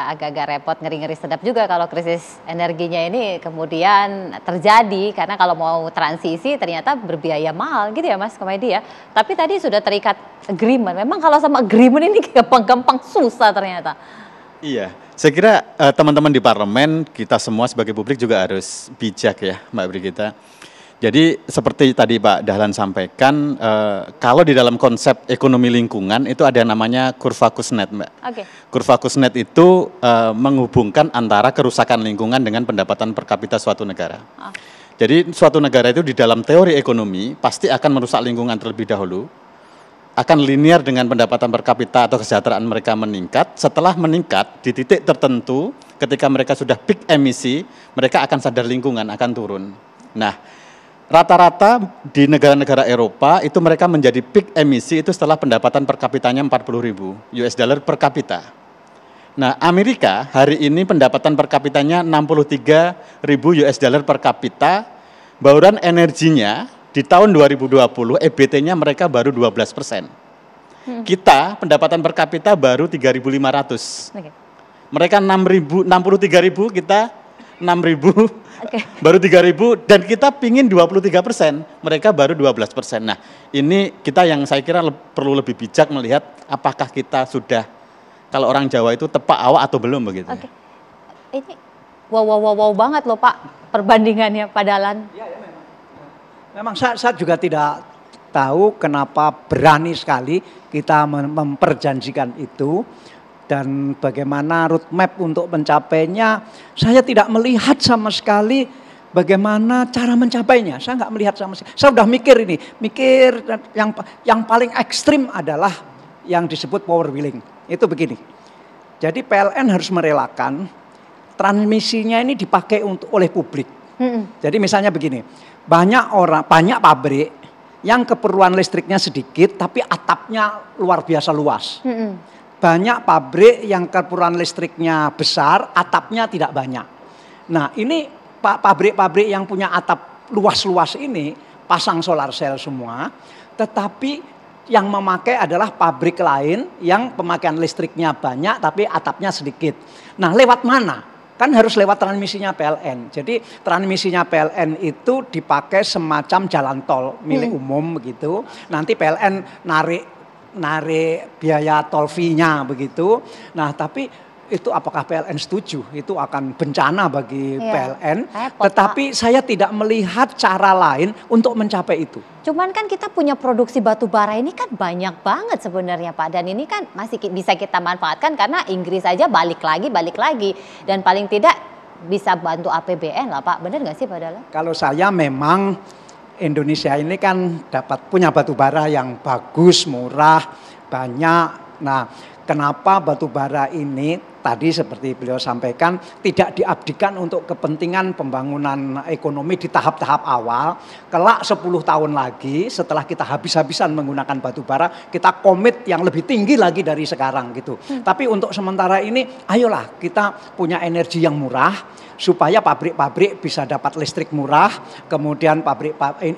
agak-agak repot, ngeri-ngeri sedap juga kalau krisis energinya ini kemudian terjadi, karena kalau mau transisi ternyata berbiaya mahal gitu ya Mas Komaydi ya. Tapi tadi sudah terikat agreement, memang kalau sama agreement ini gampang-gampang susah ternyata. Iya, saya kira teman-teman di parlemen, kita semua sebagai publik juga harus bijak ya Mbak Brigita. Jadi seperti tadi Pak Dahlan sampaikan, kalau di dalam konsep ekonomi lingkungan itu ada namanya kurva Kuznets, Mbak. Oke. Kurva Kuznets itu menghubungkan antara kerusakan lingkungan dengan pendapatan per kapita suatu negara. Jadi suatu negara itu di dalam teori ekonomi pasti akan merusak lingkungan terlebih dahulu, akan linear dengan pendapatan per kapita atau kesejahteraan mereka meningkat. Setelah meningkat di titik tertentu, ketika mereka sudah peak emisi, mereka akan sadar lingkungan akan turun. Nah, rata-rata di negara-negara Eropa itu mereka menjadi peak emisi itu setelah pendapatan per kapitanya 40.000 US dollar per kapita. Nah, Amerika hari ini pendapatan per kapitanya 63.000 US dollar per kapita, bauran energinya di tahun 2020 EBT-nya mereka baru 12%. Kita pendapatan per kapita baru 3.500. Mereka 63.000, kita 6.000. Baru 3.000 dan kita pingin 23%, mereka baru 12%. Nah, ini kita yang saya kira perlu lebih bijak melihat apakah kita sudah, kalau orang Jawa itu tepak awak atau belum begitu. Oke. Ini wow banget loh Pak perbandingannya Pak Dahlan. Ya, memang. Memang saya juga tidak tahu kenapa berani sekali kita memperjanjikan itu. Dan bagaimana roadmap untuk mencapainya, saya tidak melihat sama sekali bagaimana cara mencapainya. Saya nggak melihat sama sekali. Saya udah mikir yang paling ekstrim adalah yang disebut power wheeling. Itu begini. Jadi PLN harus merelakan transmisinya ini dipakai oleh publik. Jadi misalnya begini, banyak pabrik yang keperluan listriknya sedikit, tapi atapnya luar biasa luas. Banyak pabrik yang keperluan listriknya besar, atapnya tidak banyak. Nah, ini pabrik-pabrik yang punya atap luas-luas ini pasang solar cell semua, tetapi yang memakai adalah pabrik lain yang pemakaian listriknya banyak tapi atapnya sedikit. Nah, lewat mana? Kan harus lewat transmisinya PLN. Jadi transmisinya PLN itu dipakai semacam jalan tol milik umum begitu. Nanti PLN narik biaya tol fee-nya begitu. Nah, tapi itu apakah PLN setuju? Itu akan bencana bagi PLN. Tetapi saya tidak melihat cara lain untuk mencapai itu. Cuman kan kita punya produksi batu bara ini kan banyak banget sebenarnya Pak. Dan ini kan masih bisa kita manfaatkan karena Inggris aja balik lagi. Dan paling tidak bisa bantu APBN lah Pak. Benar nggak sih Pak Dahlan? Kalau saya memang Indonesia ini kan punya batu bara yang bagus, murah, banyak. Nah, kenapa batu bara ini tadi seperti beliau sampaikan tidak diabdikan untuk kepentingan pembangunan ekonomi di tahap-tahap awal. Kelak 10 tahun lagi setelah kita habis-habisan menggunakan batu bara, kita komit yang lebih tinggi lagi dari sekarang gitu. Tapi untuk sementara ini ayolah kita punya energi yang murah, supaya pabrik-pabrik bisa dapat listrik murah, kemudian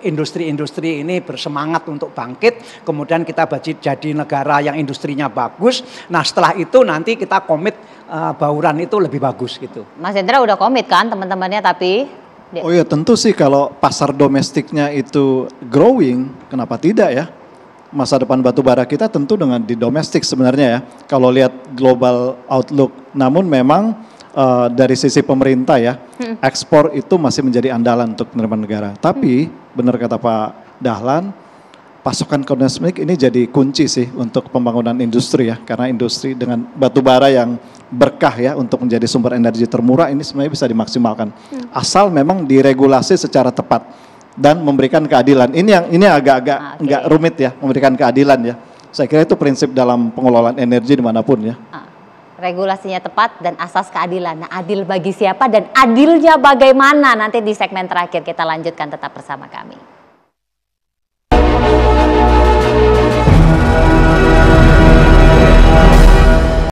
industri-industri ini bersemangat untuk bangkit, kemudian kita jadi negara yang industrinya bagus. Nah, setelah itu nanti kita komit bauran itu lebih bagus gitu. Mas Hendra udah komit kan teman-temannya tapi? Oh iya, tentu sih kalau pasar domestiknya itu growing, kenapa tidak ya? Masa depan batu bara kita tentu dengan di domestik sebenarnya ya. Kalau lihat global outlook, namun memang dari sisi pemerintah ya, ekspor itu masih menjadi andalan untuk penerimaan negara. Tapi benar kata Pak Dahlan, pasokan domestik ini jadi kunci sih untuk pembangunan industri ya. Karena industri dengan batu bara yang berkah ya untuk menjadi sumber energi termurah ini sebenarnya bisa dimaksimalkan. Asal memang diregulasi secara tepat dan memberikan keadilan. Ini agak-agak nggak rumit ya, memberikan keadilan ya. Saya kira itu prinsip dalam pengelolaan energi dimanapun ya. Regulasinya tepat dan asas keadilan. Nah, adil bagi siapa dan adilnya bagaimana? Nanti di segmen terakhir kita lanjutkan, tetap bersama kami.